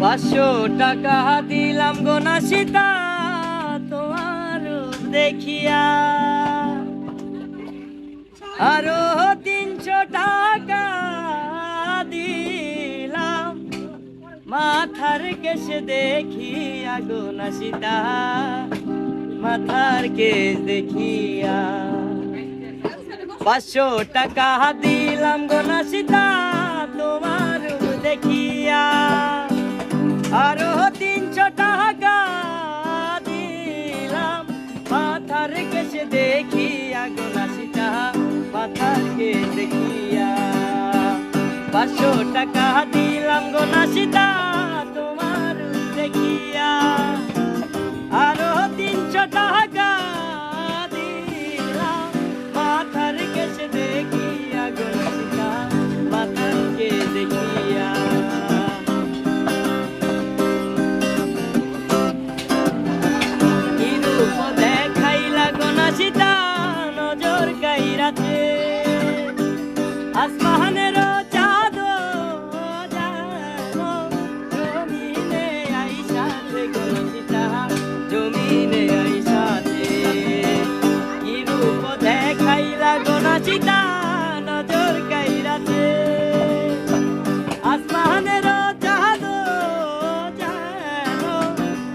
500 টাকা দিলাম গো নাসিতা তোমার দেখিয়া, আরো 300 টাকা দিলাম মাথার কেশ দেখিয়া গো নাসিতা, মাথার কেশ দেখিয়া। 500 টাকা দিলাম গো নাসিতা তোমার দেখিয়া, আরো 300 টাকা দিলাম মাথার কেশ দেখিয়া গো নাসিতা, মাথার কেশ দেখিয়া। 500 টাকা দিলাম গো নাসিতা তোমার দেখিয়া, আরো 300 টাকা দিলাম মাথার কেশ দেখিয়া গো নাসিতা, মাথার কেশ দেখিয়া। কি রূপ দেখাইলা গো নাসিতা নজর কাইরাছে, আসমানের চাঁদ জমিনে আইসাছে গো নাসিতা, জমিনে আইসাছে। কি রূপ দেখাইলা গো নাসিতা নজর কাইরাছে, আসমানের চাঁদ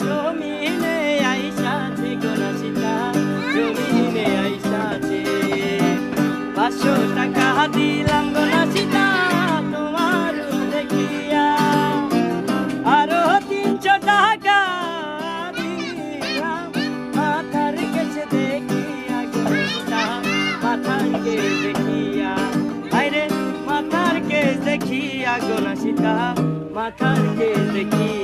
জমিনে আইসাছে গো নাসিতা, জমিনে আইসাছে। 500 টাকা দিলাম গো নাসিতা তোমার দেখিয়া, আরো 300 টাকা দিলাম মাথার কেশ দেখিয়া গো নাসিতা, মাথার কেশ দেখিয়া। আইরে মাথার কেশ দেখিয়া গো নাসিতা, মাথার কেশ দেখিয়া।